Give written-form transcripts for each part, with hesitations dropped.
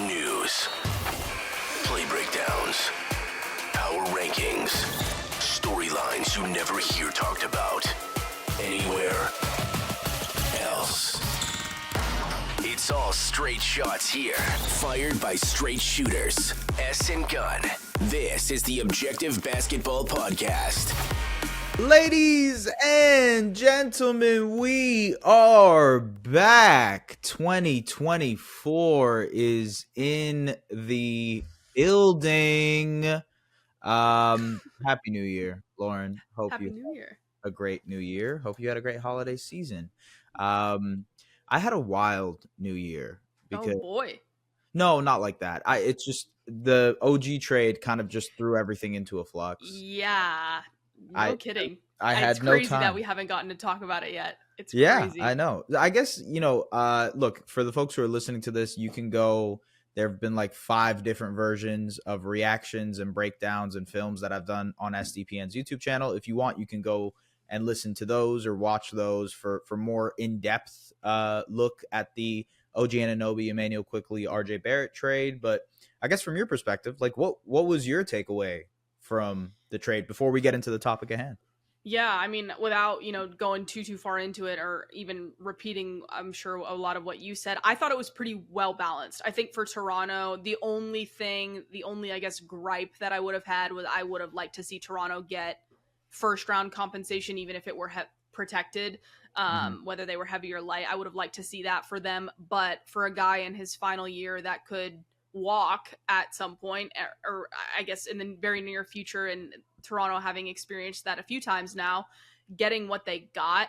News, play breakdowns, power rankings, storylines you never hear talked about anywhere else. It's all straight shots here, fired by straight shooters. S and Gun. This is the Objective Basketball Podcast. Ladies and gentlemen, we are back. 2024 is in the building. Happy New Year, Lauren. Hope Happy you New Year. had a great New Year. Hope you had a great holiday season. I had a wild New Year because Oh boy. no, not like that. It's just the OG trade kind of just threw everything into a flux. Yeah. No kidding. I It's had no crazy time. that we haven't gotten to talk about it yet. It's Yeah, crazy. I know. I guess, look, for the folks who are listening to this, you can go, there have been like 5 different versions of reactions and breakdowns and films that I've done on SDPN's YouTube channel. If you want, you can go and listen to those or watch those for more in-depth look at the OG Anunoby, Emmanuel Quickley, RJ Barrett trade. But I guess from your perspective, like what was your takeaway from the trade before we get into the topic at hand? Yeah, I mean, without, going too far into it or even repeating, I'm sure, a lot of what you said, I thought it was pretty well balanced. I think for Toronto, the only, I guess, gripe that I would have had was I would have liked to see Toronto get first round compensation, even if it were protected, whether they were heavy or light. I would have liked to see that for them. But for a guy in his final year that could walk at some point, or I guess in the very near future, and Toronto having experienced that a few times now, getting what they got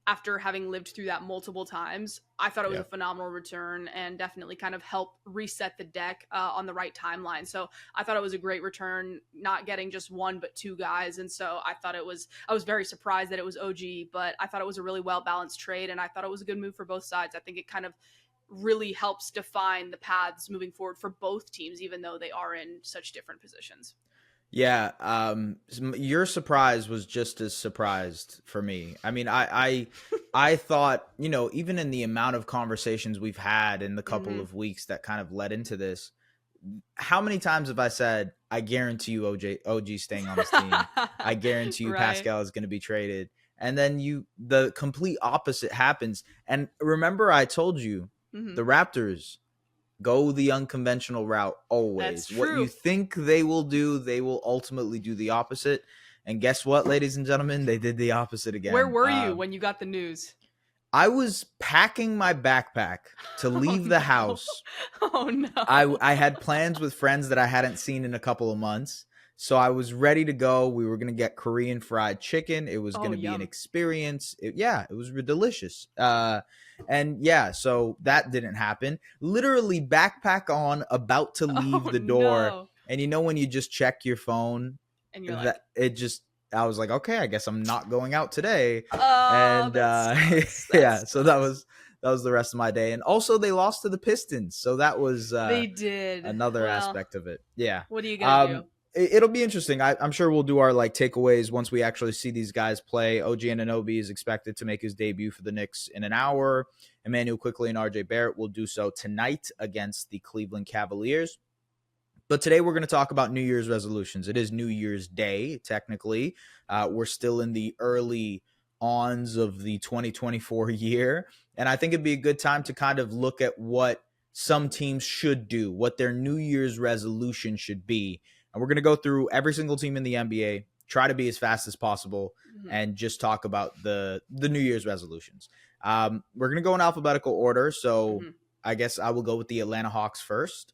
after having lived through that multiple times, I thought it was a phenomenal return and definitely kind of helped reset the deck on the right timeline. So I thought it was a great return, not getting just one but 2 guys. And so I was very surprised that it was OG, but I thought it was a really well balanced trade, and I thought it was a good move for both sides. I think it kind of really helps define the paths moving forward for both teams, even though they are in such different positions. Yeah, your surprise was just as surprised for me. I mean, I thought, even in the amount of conversations we've had in the couple of weeks that kind of led into this, how many times have I said, I guarantee you OG staying on this team. I guarantee you Right. Pascal is going to be traded. And then the complete opposite happens. And remember, I told you, the Raptors go the unconventional route always. That's What true. you think they will do, they will ultimately do the opposite. And guess what, ladies and gentlemen? They did the opposite again. Where were you when you got the news? I was packing my backpack to leave the house. Oh, no. I had plans with friends that I hadn't seen in a couple of months. So I was ready to go. We were going to get Korean fried chicken. It was going to be an experience. It was delicious. So that didn't happen. Literally backpack on, about to leave the door. No. And when you just check your phone, And you're like, I was like, okay, I guess I'm not going out today. oh, So that was the rest of my day. And also they lost to the Pistons. So that was they did another aspect of it. Yeah. What are you going to do? It'll be interesting. I'm sure we'll do our takeaways once we actually see these guys play. OG Anunoby is expected to make his debut for the Knicks in an hour. Emmanuel Quickley and RJ Barrett will do so tonight against the Cleveland Cavaliers. But today we're going to talk about New Year's resolutions. It is New Year's Day, technically. We're still in the early ons of the 2024 year. And I think it'd be a good time to kind of look at what some teams should do, what their New Year's resolution should be. And we're going to go through every single team in the NBA, try to be as fast as possible, and just talk about the New Year's resolutions. We're going to go in alphabetical order. So I guess I will go with the Atlanta Hawks first.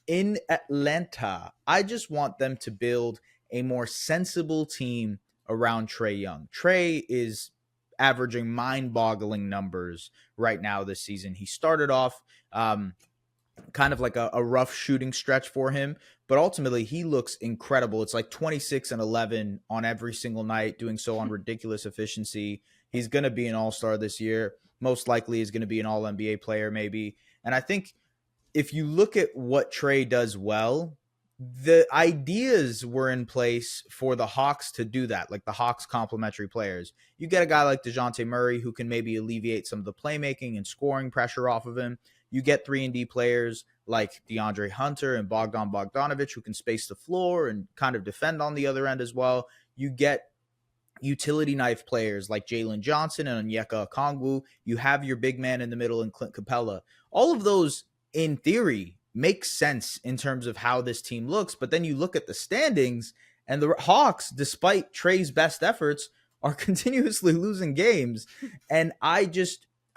In Atlanta, I just want them to build a more sensible team around Trae Young. Trae is averaging mind-boggling numbers right now this season. He started off kind of like a rough shooting stretch for him, but ultimately he looks incredible. It's like 26 and 11 on every single night, doing so on ridiculous efficiency. He's going to be an all-star this year. Most likely is going to be an all-NBA player maybe. And I think if you look at what Trae does well, the ideas were in place for the Hawks to do that, like the Hawks complementary players. You get a guy like DeJounte Murray who can maybe alleviate some of the playmaking and scoring pressure off of him. you get 3-and-D players like DeAndre Hunter and Bogdan Bogdanovic who can space the floor and kind of defend on the other end as well. You get utility knife players like Jalen Johnson and Onyeka Okongwu. You have your big man in the middle and Clint Capella. All of those, in theory, make sense in terms of how this team looks. But then you look at the standings, and the Hawks, despite Trey's best efforts, are continuously losing games. And I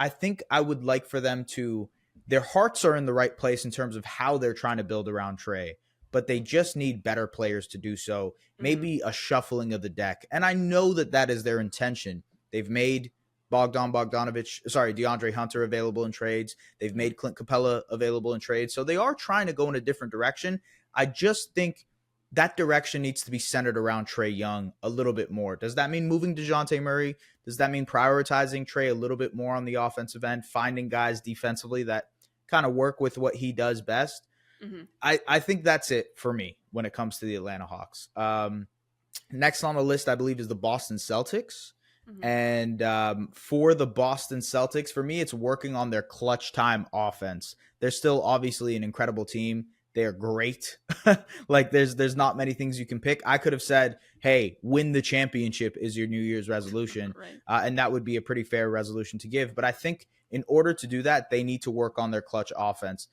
think I would like for them to, their hearts are in the right place in terms of how they're trying to build around Trey, but they just need better players to do so. Maybe a shuffling of the deck. And I know that is their intention. They've made DeAndre Hunter available in trades. They've made Clint Capella available in trades. So they are trying to go in a different direction. I just think that direction needs to be centered around Trae Young a little bit more. Does that mean moving DeJounte Murray? Does that mean prioritizing Trae a little bit more on the offensive end, finding guys defensively that kind of work with what he does best? I think that's it for me when it comes to the Atlanta Hawks. Next on the list, I believe, is the Boston Celtics. And for the Boston Celtics, for me, it's working on their clutch time offense. They're still obviously an incredible team. They're great. Like there's not many things you can pick. I could have said, hey, win the championship is your New Year's resolution. Right. And that would be a pretty fair resolution to give. But I think in order to do that, they need to work on their clutch offense.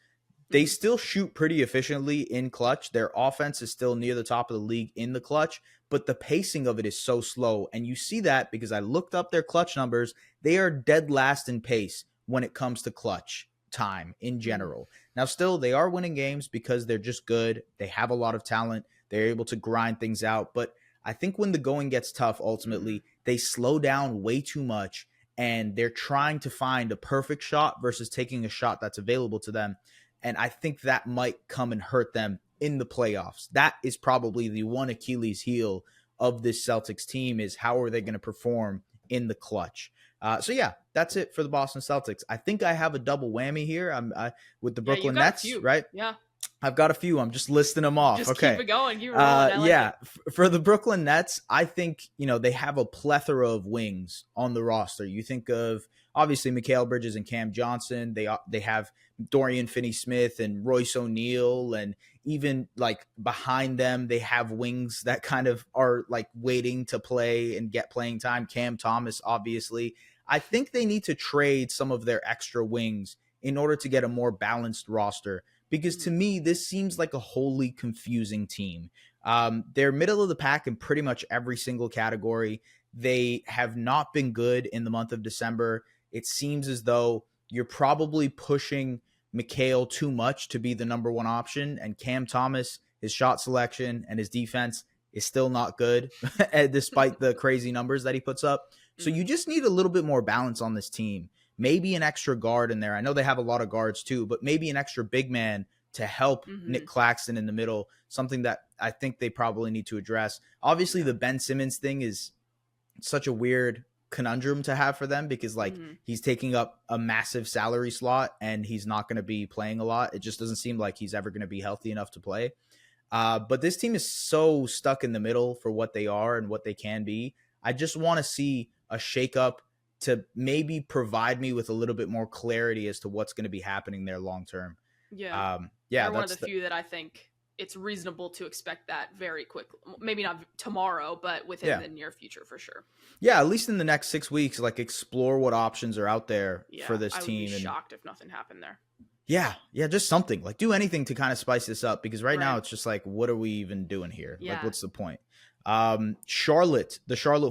They still shoot pretty efficiently in clutch. Their offense is still near the top of the league in the clutch, but the pacing of it is so slow. And you see that because I looked up their clutch numbers. They are dead last in pace when it comes to clutch time in general. Now, still, they are winning games because they're just good. They have a lot of talent. They're able to grind things out. But I think when the going gets tough, ultimately, they slow down way too much, and they're trying to find a perfect shot versus taking a shot that's available to them. And I think that might come and hurt them in the playoffs. That is probably the one Achilles heel of this Celtics team, is how are they going to perform in the clutch? So yeah, that's it for the Boston Celtics. I think I have a double whammy here. With the Brooklyn Nets, right? Yeah. I've got a few. I'm just listing them off. Just okay. keep it going. You rolling. Yeah. For the Brooklyn Nets, I think, they have a plethora of wings on the roster. You think of, obviously, Mikal Bridges and Cam Johnson. They have Dorian Finney-Smith and Royce O'Neal, and even like behind them, they have wings that kind of are like waiting to play and get playing time. Cam Thomas, obviously. I think they need to trade some of their extra wings in order to get a more balanced roster, because to me, this seems like a wholly confusing team. They're middle of the pack in pretty much every single category. They have not been good in the month of December. It seems as though you're probably pushing Mikal too much to be the number one option, and Cam Thomas, his shot selection and his defense is still not good despite the crazy numbers that he puts up. So you just need a little bit more balance on this team. Maybe an extra guard in there. I know they have a lot of guards too, but maybe an extra big man to help Nick Claxton in the middle, something that I think they probably need to address. Obviously, the Ben Simmons thing is such a weird conundrum to have for them, because he's taking up a massive salary slot and he's not going to be playing a lot. It just doesn't seem like he's ever going to be healthy enough to play. But this team is so stuck in the middle for what they are and what they can be. I just want to see a shakeup to maybe provide me with a little bit more clarity as to what's going to be happening there long term. Yeah. They're one of the few that I think it's reasonable to expect that very quickly. Maybe not tomorrow, but within the near future for sure. Yeah, at least in the next 6 weeks, like explore what options are out there for this team. I would be shocked if nothing happened there. Yeah, just something. Like do anything to kind of spice this up, because right now it's just like, what are we even doing here? Yeah. Like, what's the point? The Charlotte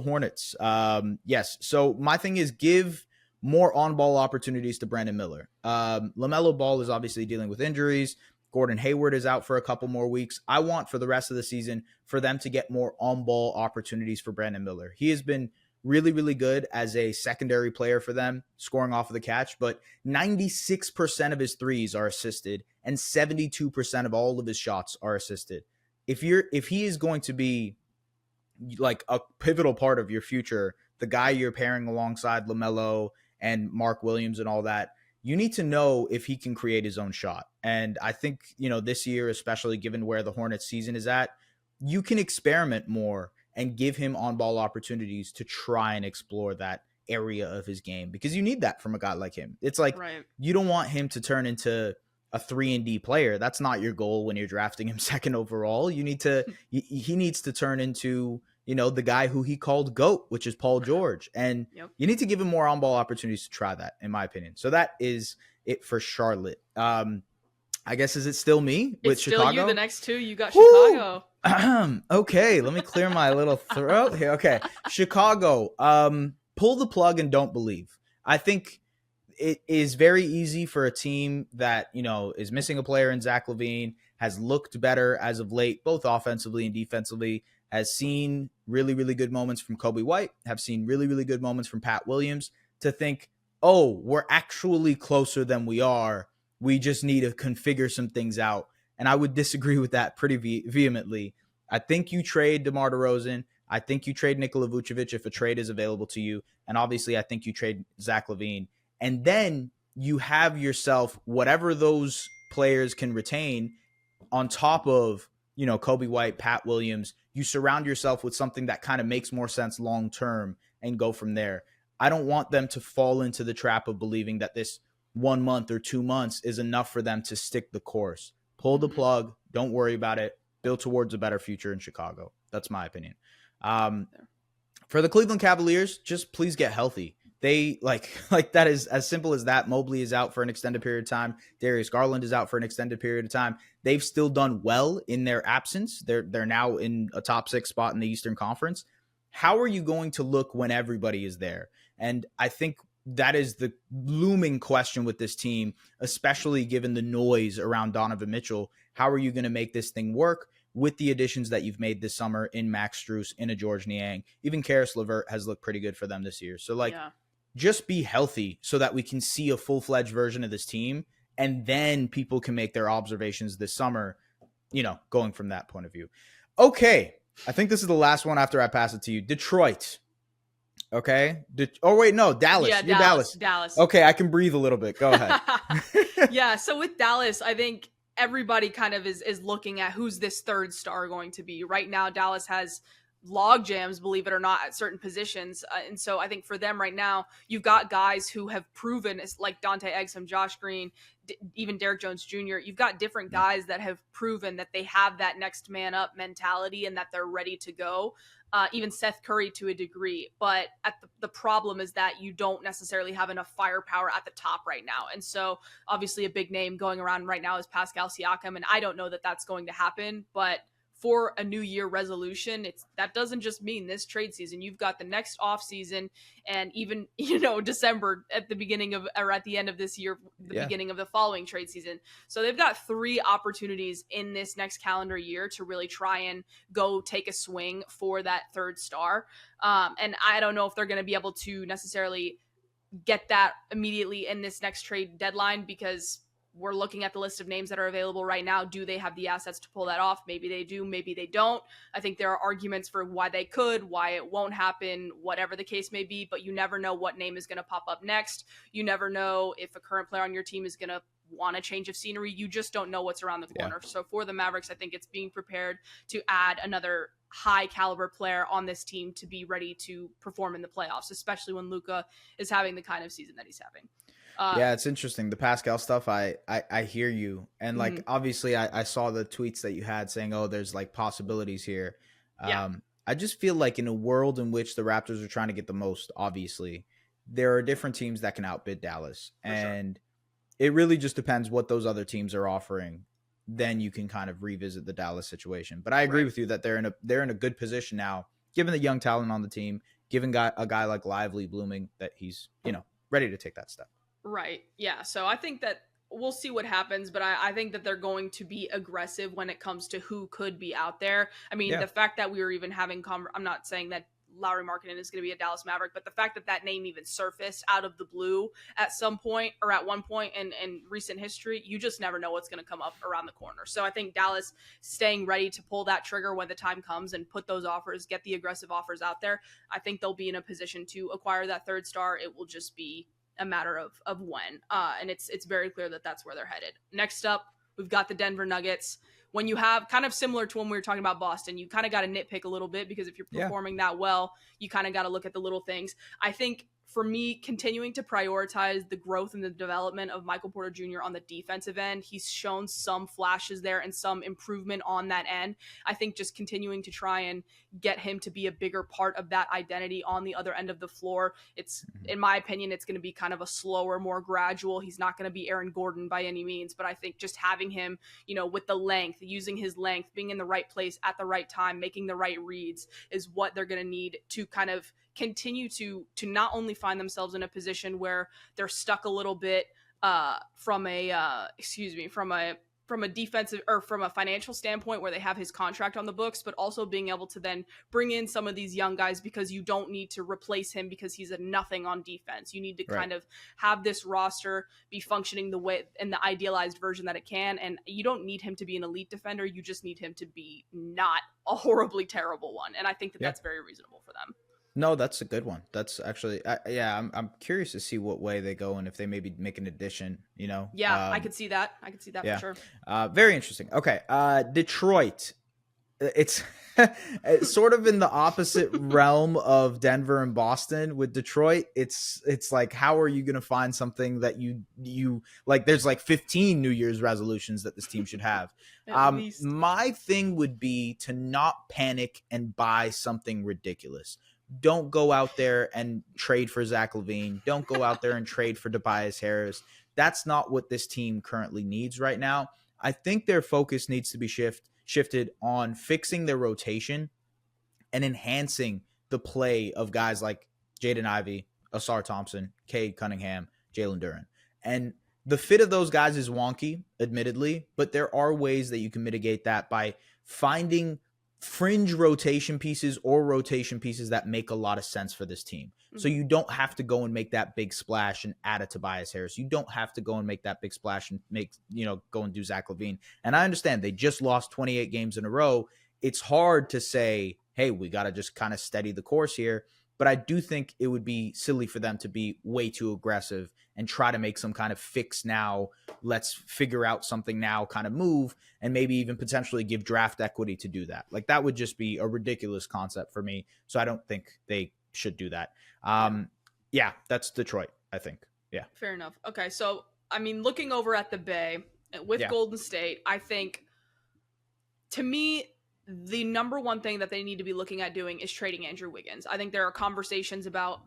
Hornets. Yes. So my thing is, give more on-ball opportunities to Brandon Miller. LaMelo Ball is obviously dealing with injuries. Gordon Hayward is out for a couple more weeks. I want for the rest of the season for them to get more on-ball opportunities for Brandon Miller. He has been really, really good as a secondary player for them, scoring off of the catch, but 96% of his threes are assisted and 72% of all of his shots are assisted. If he is going to be like a pivotal part of your future, the guy you're pairing alongside LaMelo and Mark Williams and all that, you need to know if he can create his own shot. And I think, this year, especially given where the Hornets season is at, you can experiment more and give him on-ball opportunities to try and explore that area of his game, because you need that from a guy like him. It's like, Right. you don't want him to turn into a 3-and-D player. That's not your goal when you're drafting him second overall. He needs to turn into, the guy who he called GOAT, which is Paul George. And you need to give him more on-ball opportunities to try that, in my opinion. So that is it for Charlotte. I guess, is it still me with Chicago? It's still you. The next two, you got Chicago. Okay, let me clear my little throat here. Okay, Chicago, pull the plug and don't believe. I think it is very easy for a team that, is missing a player in Zach LaVine, has looked better as of late, both offensively and defensively, has seen really, really good moments from Kobe White, have seen really, really good moments from Pat Williams, to think, oh, we're actually closer than we are. We just need to configure some things out. And I would disagree with that pretty vehemently. I think you trade DeMar DeRozan. I think you trade Nikola Vucevic if a trade is available to you. And obviously, I think you trade Zach LaVine. And then you have yourself whatever those players can retain on top of, Kobe White, Pat Williams. You surround yourself with something that kind of makes more sense long-term and go from there. I don't want them to fall into the trap of believing that this 1 month or 2 months is enough for them to stick the course. Pull the plug. Don't worry about it. Build towards a better future in Chicago. That's my opinion. For the Cleveland Cavaliers, just please get healthy. They like that is as simple as that. Mobley is out for an extended period of time. Darius Garland is out for an extended period of time. They've still done well in their absence. They're now in a top 6 spot in the Eastern Conference. How are you going to look when everybody is there? And I think that is the looming question with this team, especially given the noise around Donovan Mitchell. How are you going to make this thing work with the additions that you've made this summer in Max Strus, in a George Niang? Even Karis LeVert has looked pretty good for them this year. So just be healthy so that we can see a full-fledged version of this team, and then people can make their observations this summer, going from that point of view. Okay, I think this is the last one after I pass it to you. Detroit. Okay. Dallas. Yeah, You're Dallas. Okay, I can breathe a little bit. Go ahead. Yeah, so with Dallas, I think everybody kind of is looking at who's this third star going to be. Right now, Dallas has log jams, believe it or not, at certain positions. And so I think for them right now, you've got guys who have proven, like Dante Exum, Josh Green, even Derek Jones Jr. You've got different guys that have proven that they have that next man up mentality and that they're ready to go. Even Seth Curry to a degree. But the problem is that you don't necessarily have enough firepower at the top right now. And so obviously a big name going around right now is Pascal Siakam. And I don't know that that's going to happen, but for a new year resolution, that doesn't just mean this trade season. You've got the next off season, and even December at the beginning of, or at the end of this year, beginning of the following trade season. So they've got 3 opportunities in this next calendar year to really try and go take a swing for that third star. And I don't know if they're going to be able to necessarily get that immediately in this next trade deadline, because we're looking at the list of names that are available right now. Do they have the assets to pull that off? Maybe they do, maybe they don't. I think there are arguments for why they could, why it won't happen, whatever the case may be, but you never know what name is going to pop up next. You never know if a current player on your team is going to want a change of scenery. You just don't know what's around the corner. Yeah. So for the Mavericks, I think it's being prepared to add another high caliber player on this team to be ready to perform in the playoffs, especially when Luka is having the kind of season that he's having. Yeah, it's interesting. The Pascal stuff, I hear you. And obviously I saw the tweets that you had saying, oh, there's possibilities here. I just feel like in a world in which the Raptors are trying to get the most, obviously, there are different teams that can outbid Dallas. And it really just depends what those other teams are offering. Then you can kind of revisit the Dallas situation. But I agree with you that they're in a good position now, given the young talent on the team, given a guy like Lively blooming, that he's, ready to take that step. Right. Yeah. So I think that we'll see what happens, but I think that they're going to be aggressive when it comes to who could be out there. I mean, the fact that we were even having I'm not saying that Lauri Markkanen is going to be a Dallas Maverick, but the fact that name even surfaced out of the blue at some point or at one point in recent history, you just never know what's going to come up around the corner. So I think Dallas staying ready to pull that trigger when the time comes and put those offers, get the aggressive offers out there. I think they'll be in a position to acquire that third star. It will just be a matter of when, and it's very clear that that's where they're headed. Next up, we've got the Denver Nuggets. When you have kind of similar to when we were talking about Boston, you kind of got to nitpick a little bit, because if you're performing that well, you kind of got to look at the little things. I think for me, continuing to prioritize the growth and the development of Michael Porter Jr. on the defensive end. He's shown some flashes there and some improvement on that end. I think just continuing to try and get him to be a bigger part of that identity on the other end of the floor. It's, in my opinion, it's going to be kind of a slower, more gradual. He's not going to be Aaron Gordon by any means, but I think just having him, with the length, using his length, being in the right place at the right time, making the right reads is what they're going to need to kind of continue to not only find themselves in a position where they're stuck a little bit from a defensive or from a financial standpoint where they have his contract on the books, but also being able to then bring in some of these young guys because you don't need to replace him because he's a nothing on defense. You need to kind of have this roster be functioning the way in the idealized version that it can. And you don't need him to be an elite defender. You just need him to be not a horribly terrible one. And I think that that's very reasonable for them. No, that's a good one. That's actually, I'm curious to see what way they go and if they maybe make an addition, Yeah, I could see that. I could see that for sure. Very interesting. Okay. Detroit. It's sort of in the opposite realm of Denver and Boston. With Detroit, it's like, how are you going to find something that you like? There's like 15 New Year's resolutions that this team should have. My thing would be to not panic and buy something ridiculous. Don't go out there and trade for Zach LaVine. Don't go out there and trade for Tobias Harris. That's not what this team currently needs right now. I think their focus needs to be shifted on fixing their rotation and enhancing the play of guys like Jaden Ivey, Asar Thompson, Cade Cunningham, Jalen Duren. And the fit of those guys is wonky, admittedly, but there are ways that you can mitigate that by finding fringe rotation pieces or rotation pieces that make a lot of sense for this team. So you don't have to go and make that big splash and add a Tobias Harris. You don't have to go and make that big splash and go and do Zach LaVine. And I understand they just lost 28 games in a row. It's hard to say, hey, we got to just kind of steady the course here. But I do think it would be silly for them to be way too aggressive and try to make some kind of fix now, let's figure out something now kind of move, and maybe even potentially give draft equity to do that. Like, that would just be a ridiculous concept for me. So I don't think they should do that. Yeah, that's Detroit, I think. Yeah. Fair enough. Okay. So, I mean, looking over at the Bay with Golden State, I think, to me, the number one thing that they need to be looking at doing is trading Andrew Wiggins. I think there are conversations about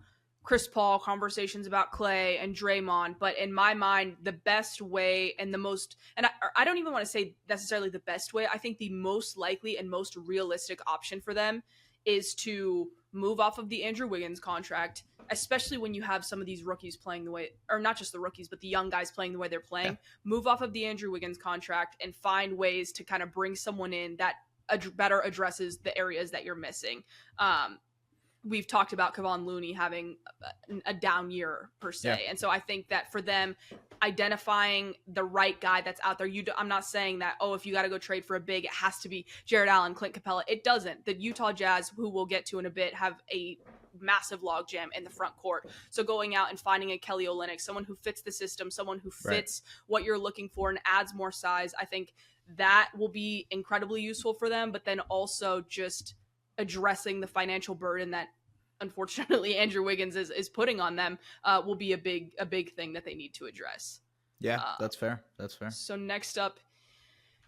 Chris Paul, conversations about Clay and Draymond, but in my mind, the best way and the most, and I don't even want to say necessarily the best way, I think the most likely and most realistic option for them is to move off of the Andrew Wiggins contract, especially when you have some of these rookies playing the way, or not just the rookies, but the young guys playing the way they're playing. Move off of the Andrew Wiggins contract and find ways to kind of bring someone in that better addresses the areas that you're missing. We've talked about Kevon Looney having a down year per se. And so I think that for them, identifying the right guy that's out there, I'm not saying that, if you got to go trade for a big, it has to be Jared Allen, Clint Capella. It doesn't. The Utah Jazz, who we'll get to in a bit, have a massive logjam in the front court. So going out and finding a Kelly Olynyk, someone who fits the system, someone who fits what you're looking for and adds more size, I think that will be incredibly useful for them. But then also just addressing the financial burden that unfortunately Andrew Wiggins is putting on them will be a big thing that they need to address. Yeah, that's fair. That's fair. So next up,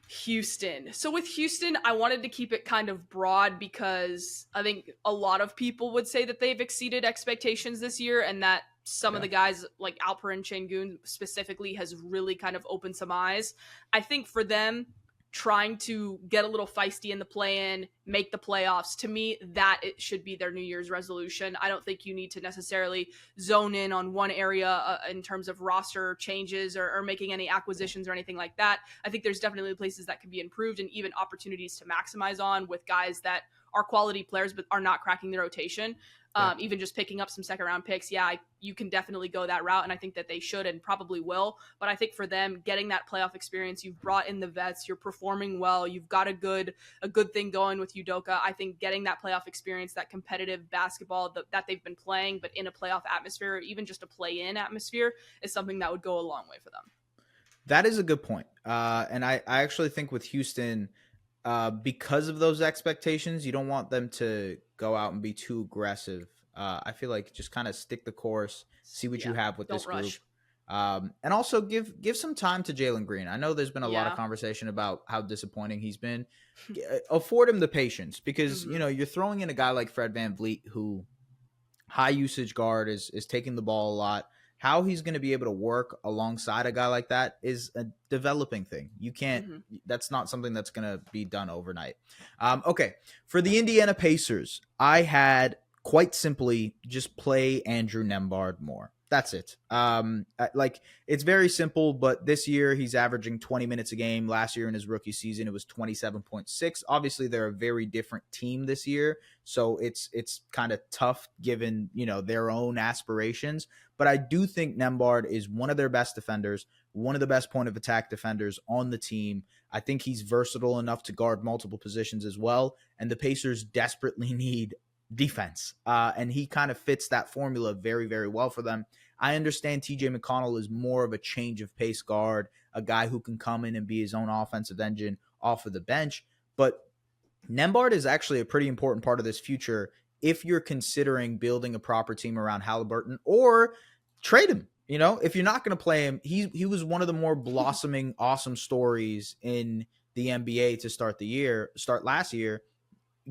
Houston. So with Houston, I wanted to keep it kind of broad because I think a lot of people would say that they've exceeded expectations this year, and that some of the guys like Alperen Şengün specifically has really kind of opened some eyes. I think for them, trying to get a little feisty in the play-in, make the playoffs, to me, that it should be their New Year's resolution. I don't think you need to necessarily zone in on one area in terms of roster changes or making any acquisitions or anything like that. I think there's definitely places that can be improved and even opportunities to maximize on with guys that are quality players but are not cracking the rotation. Even just picking up some second-round picks, you can definitely go that route, and I think that they should and probably will. But I think for them, getting that playoff experience, you've brought in the vets, you're performing well, you've got a good thing going with Udoka. I think getting that playoff experience, that competitive basketball that they've been playing, but in a playoff atmosphere, or even just a play-in atmosphere, is something that would go a long way for them. That is a good point. And I actually think with Houston, because of those expectations, you don't want them to go out and be too aggressive I feel like just kind of stick the course, see what you have with Don't this group. rush. And also give some time to Jalen Green. I know there's been a lot of Yeah. conversation about how disappointing he's been. Afford him the patience because, you know, you're throwing in a guy like Fred VanVleet who high usage guard is taking the ball a lot. How he's going to be able to work alongside a guy like that is a developing thing. You can't, that's not something that's going to be done overnight. Okay. For the Indiana Pacers, I had quite simply just play Andrew Nembhard more. That's it. Like it's very simple, but this year he's averaging 20 minutes a game. Last year in his rookie season, it was 27.6. Obviously they're a very different team this year. So it's kind of tough given, you know, their own aspirations. But I do think Nembhard is one of their best defenders, one of the best point of attack defenders on the team. I think he's versatile enough to guard multiple positions as well. And the Pacers desperately need defense. And he kind of fits that formula very, very well for them. I understand TJ McConnell is more of a change of pace guard, a guy who can come in and be his own offensive engine off of the bench. But Nembhard is actually a pretty important part of this future if you're considering building a proper team around Halliburton or trade him. You know, if you're not going to play him, he was one of the more blossoming, awesome stories in the NBA to start last year.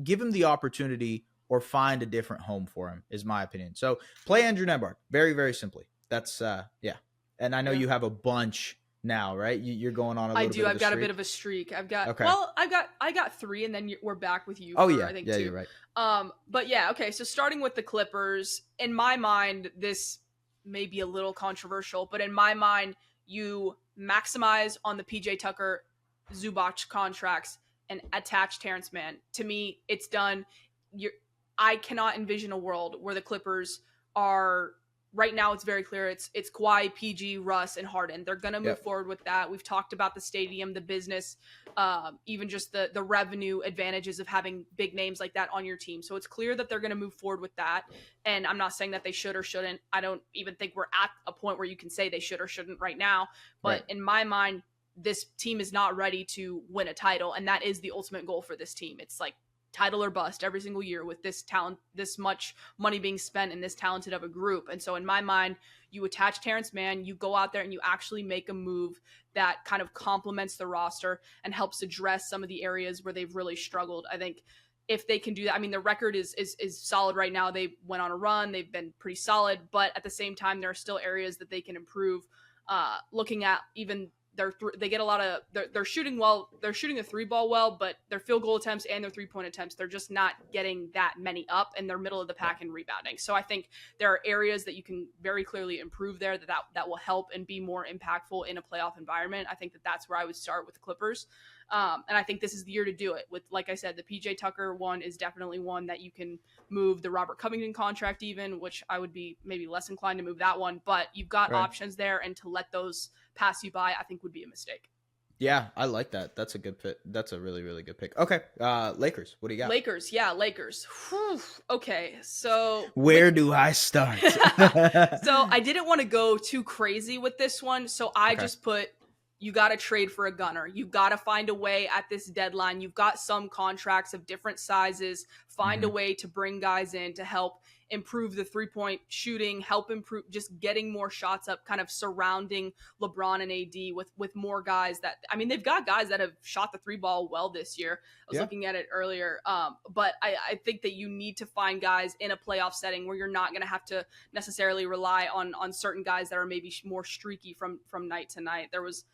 Give him the opportunity or find a different home for him, is my opinion. So play Andrew Nembhard. Very, very simply. That's, yeah. And I know you have a bunch now, right? You're going on a little bit of a I've got streak. a bit of a streak. I've got, okay. well, I got 3, and then we're back with you. Oh, for, yeah. I think yeah, 2. You're right. But yeah, okay. So starting with the Clippers, in my mind, this may be a little controversial, but in my mind, you maximize on the PJ Tucker, Zubac contracts and attach Terrence Mann. To me, it's done. I cannot envision a world where the Clippers are right now. It's very clear. It's Kawhi, PG, Russ, and Harden. They're going to move forward with that. We've talked about the stadium, the business, even just the revenue advantages of having big names like that on your team. So it's clear that they're going to move forward with that. And I'm not saying that they should or shouldn't. I don't even think we're at a point where you can say they should or shouldn't right now. But in my mind, this team is not ready to win a title. And that is the ultimate goal for this team. It's like, title or bust every single year with this talent, this much money being spent in this talented of a group. And so in my mind, you attach Terrence Mann, you go out there and you actually make a move that kind of complements the roster and helps address some of the areas where they've really struggled. I think if they can do that, I mean, the record is solid right now. They went on a run. They've been pretty solid, but at the same time, there are still areas that they can improve. Looking at even they get a lot of they're shooting well. They're shooting the 3 ball well, but their field goal attempts and their 3-point attempts, they're just not getting that many up, and they're middle of the pack in rebounding. So I think there are areas that you can very clearly improve there that will help and be more impactful in a playoff environment. I think that's where I would start with the Clippers. And I think this is the year to do it. With, like I said, the PJ Tucker one is definitely one that you can move. The Robert Covington contract even, which I would be maybe less inclined to move that one. But you've got options there, and to let those pass you by, I think would be a mistake. Yeah, I like that. That's a good pick. That's a really, really good pick. Okay, Lakers. What do you got? Lakers. Whew. Okay, so where do I start? So I didn't want to go too crazy with this one, so I just put, you got to trade for a gunner. You got to find a way at this deadline. You've got some contracts of different sizes. Find a way to bring guys in to help improve the 3-point shooting, help improve just getting more shots up, kind of surrounding LeBron and AD with more guys that, I mean, they've got guys that have shot the 3 ball well this year. I was looking at it earlier. But I think that you need to find guys in a playoff setting where you're not going to have to necessarily rely on certain guys that are maybe more streaky from night to night. There was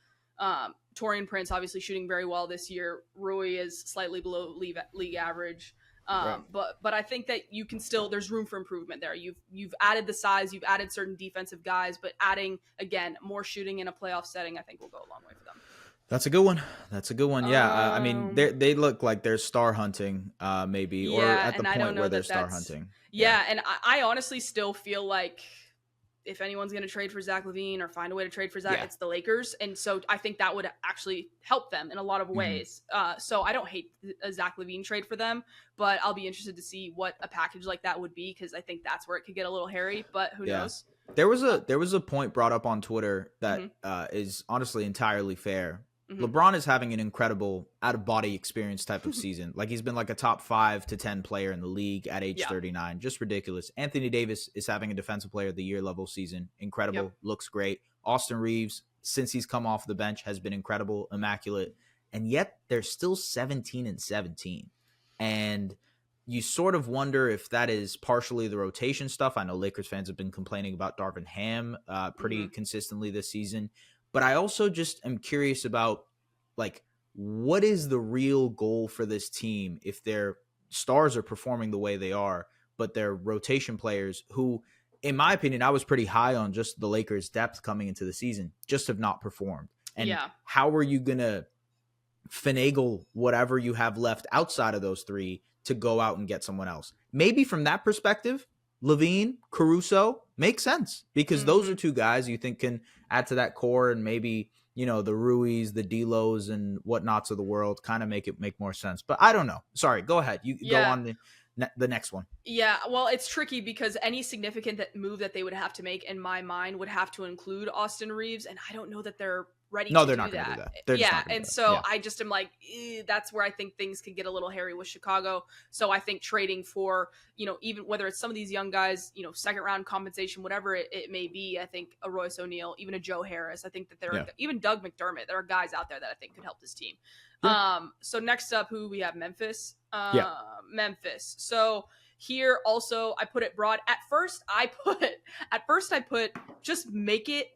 Taurean Prince obviously shooting very well this year. Rui is slightly below league average. But I think that you can still, there's room for improvement there. You've added the size, you've added certain defensive guys, but adding again more shooting in a playoff setting, I think will go a long way for them. That's a good one. Yeah, I mean, they look like they're star hunting, maybe, or at the point where they're star hunting. Yeah, and I honestly still feel like if anyone's going to trade for Zach LaVine or find a way to trade for Zach, it's the Lakers. And so I think that would actually help them in a lot of ways. So I don't hate a Zach LaVine trade for them, but I'll be interested to see what a package like that would be, because I think that's where it could get a little hairy, but who knows? There was a point brought up on Twitter that is honestly entirely fair. LeBron is having an incredible out-of-body experience type of season. Like, he's been like a top 5 to 10 player in the league at age 39. Just ridiculous. Anthony Davis is having a defensive player of the year level season. Incredible. Looks great. Austin Reeves, since he's come off the bench, has been incredible, immaculate. And yet they're still 17-17. And you sort of wonder if that is partially the rotation stuff. I know Lakers fans have been complaining about Darvin Ham pretty consistently this season. But I also just am curious about, like, what is the real goal for this team if their stars are performing the way they are, but their rotation players who, in my opinion, I was pretty high on just the Lakers' depth coming into the season, just have not performed. And how are you going to finagle whatever you have left outside of those three to go out and get someone else? Maybe from that perspective, Levine, Caruso makes sense, because those are two guys you think can add to that core, and maybe, you know, the Ruiz, the D'Los and whatnots of the world kind of make more sense. But I don't know. Sorry, go ahead. You go on the next one. Yeah, well, it's tricky because any significant move that they would have to make, in my mind, would have to include Austin Reeves, and I don't know that they're ready to do that. No, they're not going to do that. They're just not gonna do that. I just am like, that's where I think things could get a little hairy with Chicago. So I think trading for, you know, even whether it's some of these young guys, you know, second round compensation, whatever it may be, I think a Royce O'Neal, even a Joe Harris, I think that there are, even Doug McDermott, there are guys out there that I think could help this team. So next up, who we have? Memphis. Memphis. So here also, I put it broad. At first I put just make it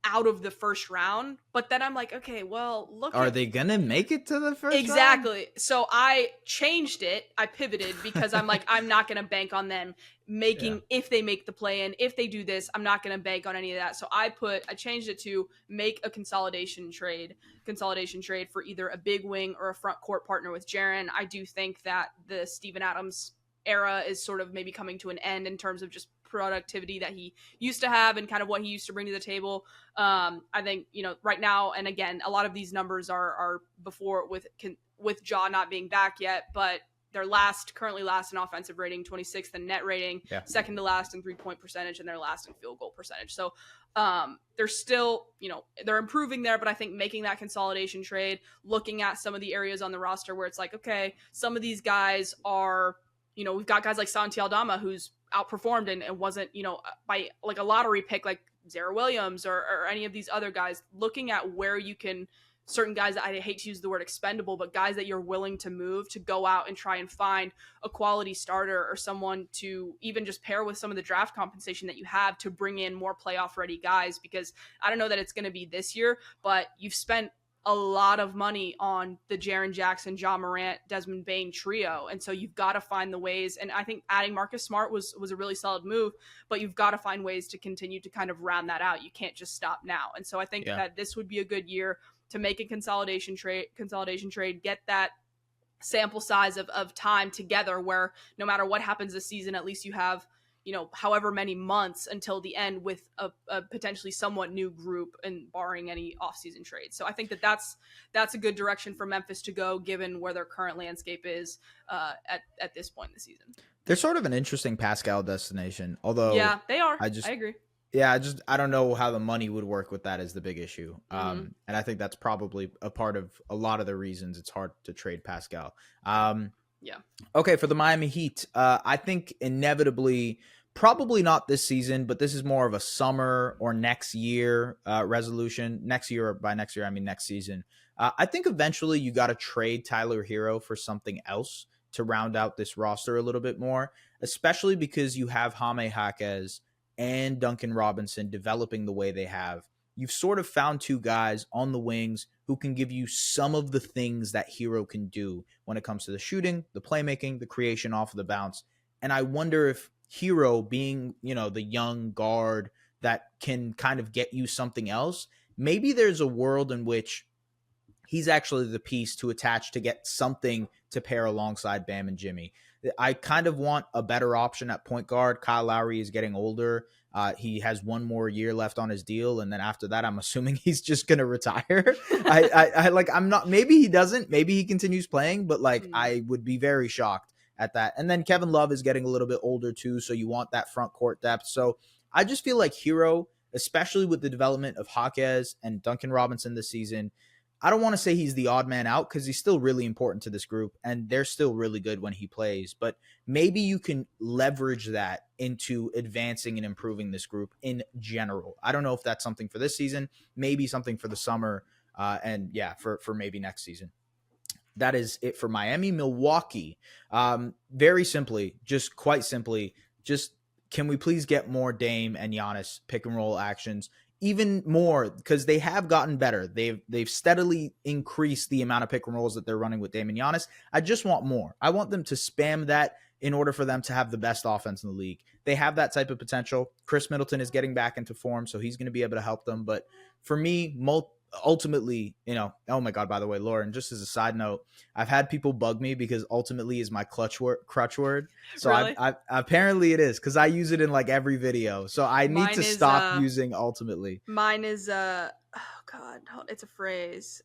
out of the first round, but then I'm like, okay, well, are they gonna make it to the first round? Exactly. So I changed it. I pivoted because I'm like, I'm not gonna bank on them making if they make the play in. If they do this, I'm not gonna bank on any of that. So I changed it to make a consolidation trade for either a big wing or a front court partner with Jaren. I do think that the Steven Adams era is sort of maybe coming to an end in terms of just productivity that he used to have and kind of what he used to bring to the table. I think, you know, right now, and again, a lot of these numbers are before with Ja not being back yet, but they're currently last in offensive rating, 26th in net rating, second to last in 3-point percentage, and they're last in field goal percentage. So they're still, you know, they're improving there, but I think making that consolidation trade, looking at some of the areas on the roster where it's like, okay, some of these guys are, you know, we've got guys like Santi Aldama who's outperformed and wasn't, you know, by like a lottery pick like Zara Williams or any of these other guys, looking at where you can, certain guys that I hate to use the word expendable, but guys that you're willing to move to go out and try and find a quality starter or someone to even just pair with some of the draft compensation that you have to bring in more playoff ready guys. Because I don't know that it's going to be this year, but you've spent a lot of money on the Jaren Jackson, Ja Morant, Desmond Bane trio. And so you've got to find the ways. And I think adding Marcus Smart was a really solid move, but you've got to find ways to continue to kind of round that out. You can't just stop now. And so I think that this would be a good year to make a consolidation trade, get that sample size of time together where no matter what happens this season, at least you have, you know, however many months until the end with a potentially somewhat new group and barring any offseason trades. So I think that's a good direction for Memphis to go, given where their current landscape is at this point in the season. They're sort of an interesting Pascal destination, although they are. I agree. Yeah, I don't know how the money would work with that is the big issue. And I think that's probably a part of a lot of the reasons it's hard to trade Pascal. Okay, for the Miami Heat, I think inevitably, probably not this season, but this is more of a summer or next year resolution. Next year, or by next year, I mean next season. I think eventually you got to trade Tyler Hero for something else to round out this roster a little bit more, especially because you have Jaime Jaquez and Duncan Robinson developing the way they have. You've sort of found two guys on the wings who can give you some of the things that Hero can do when it comes to the shooting, the playmaking, the creation off of the bounce. And I wonder if Hero being, you know, the young guard that can kind of get you something else, maybe there's a world in which he's actually the piece to attach to get something to pair alongside Bam and Jimmy. I kind of want a better option at point guard. Kyle Lowry is getting older. He has one more year left on his deal, and then after that, I'm assuming he's just gonna retire. I'm not. Maybe he doesn't. Maybe he continues playing, but I would be very shocked at that. And then Kevin Love is getting a little bit older too, so you want that front court depth. So I just feel like Hero, especially with the development of Jaquez and Duncan Robinson this season. I don't want to say he's the odd man out because he's still really important to this group and they're still really good when he plays. But maybe you can leverage that into advancing and improving this group in general. I don't know if that's something for this season, maybe something for the summer, and yeah, for maybe next season. That is it for Miami. Milwaukee, very simply, just quite simply, just can we please get more Dame and Giannis pick and roll actions? Even more, because they have gotten better. They've steadily increased the amount of pick and rolls that they're running with Dame and Giannis. I just want more. I want them to spam that in order for them to have the best offense in the league. They have that type of potential. Chris Middleton is getting back into form, so he's going to be able to help them. But for me, ultimately, oh my God, by the way, Lauren, just as a side note, I've had people bug me because ultimately is my crutch word. So Really? I apparently it is because I use it in like every video. So I need to stop using ultimately. Mine is, oh God, it's a phrase.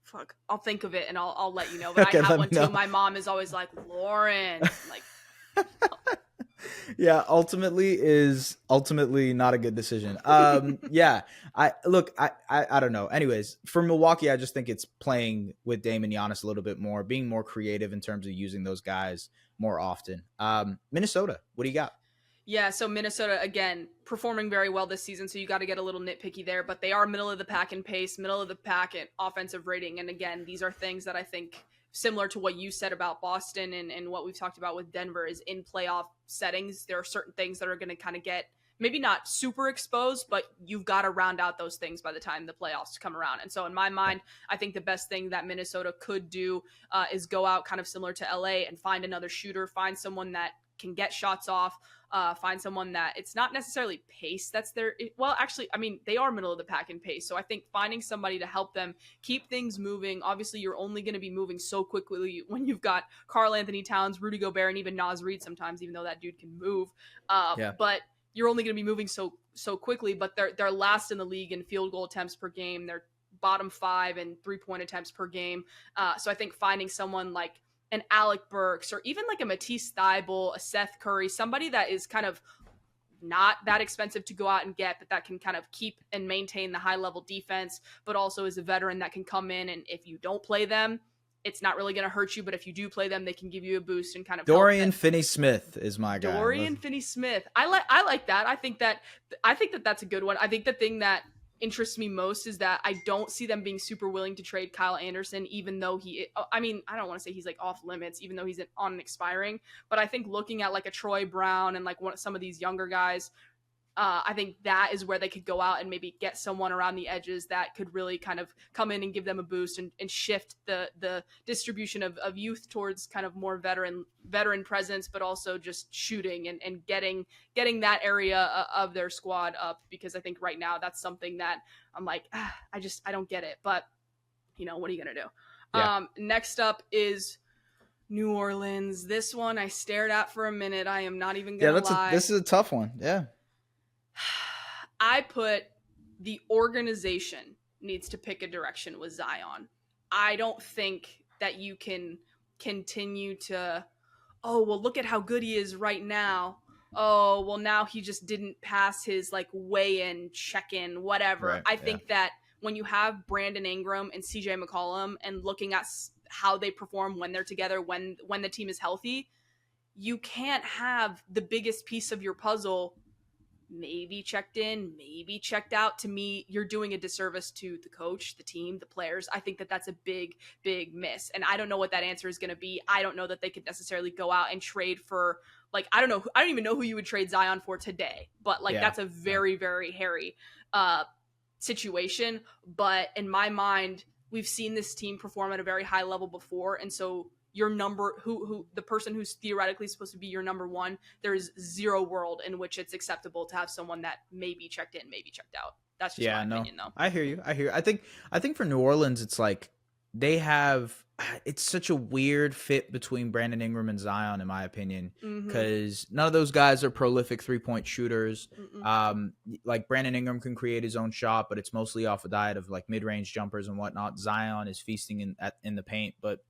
Fuck, I'll think of it and I'll let you know. But okay, I have one too. My mom is always like, Lauren, like. Yeah, ultimately not a good decision. Yeah, I don't know. Anyways, for Milwaukee, I just think it's playing with Dame and Giannis a little bit more, being more creative in terms of using those guys more often. Minnesota, what do you got? Yeah, so Minnesota, again, performing very well this season, so you got to get a little nitpicky there, but they are middle of the pack in pace, middle of the pack in offensive rating, and again, these are things that I think, similar to what you said about Boston and what we've talked about with Denver, is in playoff settings, there are certain things that are going to kind of get, maybe not super exposed, but you've got to round out those things by the time the playoffs come around. And so in my mind, I think the best thing that Minnesota could do is go out kind of similar to LA and find another shooter, find someone that can get shots off, find someone that it's not necessarily pace that's their, well, actually, I mean, they are middle of the pack in pace. So I think finding somebody to help them keep things moving. Obviously, you're only going to be moving so quickly when you've got Karl Anthony Towns, Rudy Gobert, and even Naz Reid sometimes, even though that dude can move. But you're only going to be moving so quickly, but they're last in the league in field goal attempts per game. They're bottom 5 in 3-point attempts per game. So I think finding someone like an Alec Burks or even like a Matisse Thybulle, a Seth Curry, somebody that is kind of not that expensive to go out and get, but that can kind of keep and maintain the high level defense, but also is a veteran that can come in. And if you don't play them, it's not really going to hurt you. But if you do play them, they can give you a boost and kind of Dorian Finney-Smith is my guy. Dorian Finney-Smith. I like that. I think that that's a good one. I think the thing that interests me most is that I don't see them being super willing to trade Kyle Anderson, even though I don't want to say he's like off limits, even though he's on an expiring, but I think looking at like a Troy Brown and like some of these younger guys, I think that is where they could go out and maybe get someone around the edges that could really kind of come in and give them a boost and shift the distribution of youth towards kind of more veteran presence, but also just shooting and getting that area of their squad up, because I think right now that's something that I'm like, I don't get it, but what are you going to do? Yeah. Next up is New Orleans. This one I stared at for a minute. I am not even going to lie. This is a tough one. Yeah. I put the organization needs to pick a direction with Zion. I don't think that you can continue to, look at how good he is right now. Now he just didn't pass his like weigh-in, check-in, whatever. Right, I think that when you have Brandon Ingram and CJ McCollum and looking at how they perform when they're together, when the team is healthy, you can't have the biggest piece of your puzzle maybe checked in, maybe checked out. To me, you're doing a disservice to the coach, the team, the players. I think that that's a big, big miss. And I don't know what that answer is going to be. I don't know that they could necessarily go out and trade for, like, I don't even know who you would trade Zion for today, but that's a very, very hairy situation. But in my mind, we've seen this team perform at a very high level before. And so your the person who's theoretically supposed to be your number one, there is zero world in which it's acceptable to have someone that may be checked in, maybe checked out. That's just my opinion, though. I hear you. I think for New Orleans, it's like it's such a weird fit between Brandon Ingram and Zion, in my opinion, because none of those guys are prolific 3-point shooters. Like Brandon Ingram can create his own shot, but it's mostly off a diet of like mid-range jumpers and whatnot. Zion is feasting in the paint, but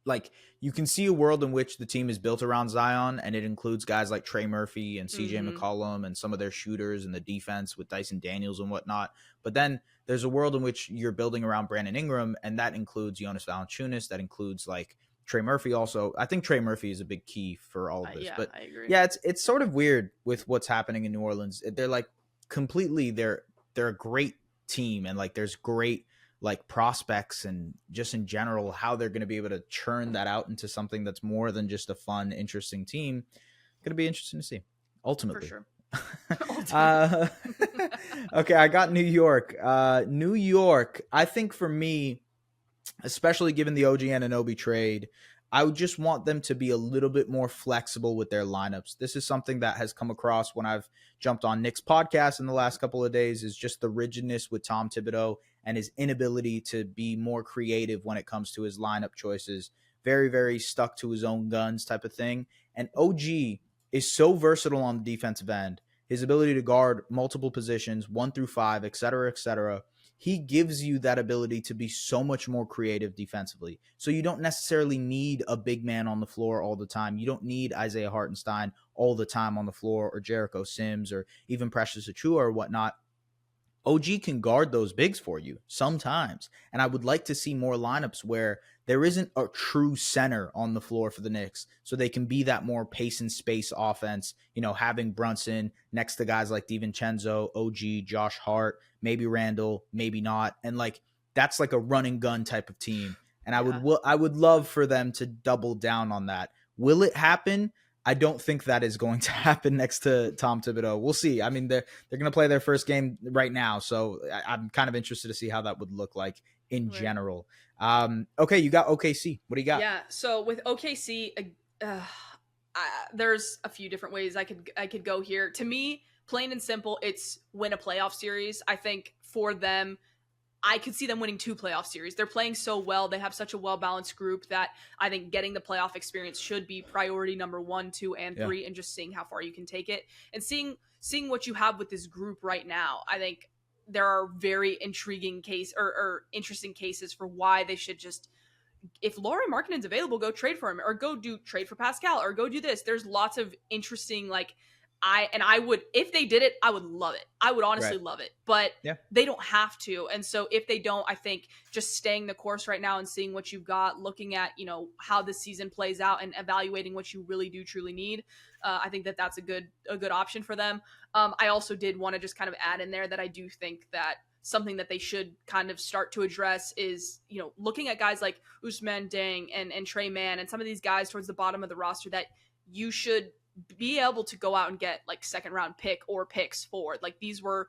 like you can see a world in which the team is built around Zion, and it includes guys like Trey Murphy and CJ McCollum and some of their shooters and the defense with Dyson Daniels and whatnot. But then there's a world in which you're building around Brandon Ingram, and that includes Jonas Valanciunas. That includes like Trey Murphy also. I think Trey Murphy is a big key for all of this. But I agree. yeah, it's sort of weird with what's happening in New Orleans. They're like completely they're a great team, and like there's great like prospects and just in general how they're going to be able to churn that out into something that's more than just a fun, interesting team. Going to be interesting to see ultimately. For sure. Okay, I got New York. New York, I think for me, especially given the OG Anunoby trade, I would just want them to be a little bit more flexible with their lineups. This is something that has come across when I've jumped on Nick's podcast in the last couple of days, is just the rigidness with Tom Thibodeau and his inability to be more creative when it comes to his lineup choices. Very, very stuck to his own guns type of thing. And OG is so versatile on the defensive end. His ability to guard multiple positions, 1 through 5, et cetera, et cetera. He gives you that ability to be so much more creative defensively. So you don't necessarily need a big man on the floor all the time. You don't need Isaiah Hartenstein all the time on the floor, or Jericho Sims, or even Precious Achiuwa or whatnot. OG can guard those bigs for you sometimes. And I would like to see more lineups where there isn't a true center on the floor for the Knicks, so they can be that more pace and space offense, you know, having Brunson next to guys like DiVincenzo, OG, Josh Hart, maybe Randall, maybe not. And like, that's like a run and gun type of team. And I would love for them to double down on that. Will it happen? I don't think that is going to happen next to Tom Thibodeau. We'll see. I mean, they're going to play their first game right now, so I'm kind of interested to see how that would look like in general. Okay, you got OKC. What do you got? Yeah, so with OKC, there's a few different ways I could go here. To me, plain and simple, it's win a playoff series. I think for them, I could see them winning 2 playoff series. They're playing so well. They have such a well-balanced group that I think getting the playoff experience should be priority number 1, 2, and 3, and just seeing how far you can take it. And seeing what you have with this group right now, I think there are very intriguing interesting cases for why they should just, if Lauri Markkanen's available, go trade for him, or go trade for Pascal, or go do this. There's lots of interesting, like, I would, if they did it, I would love it. I would honestly love it, but they don't have to. And so if they don't, I think just staying the course right now and seeing what you've got, looking at, you know, how the season plays out and evaluating what you really do truly need. I think that's a good option for them. I also did want to just kind of add in there that I do think that something that they should kind of start to address is, you know, looking at guys like Ousmane Dieng and Trey Mann and some of these guys towards the bottom of the roster that you should be able to go out and get like second round pick or picks for. Like these were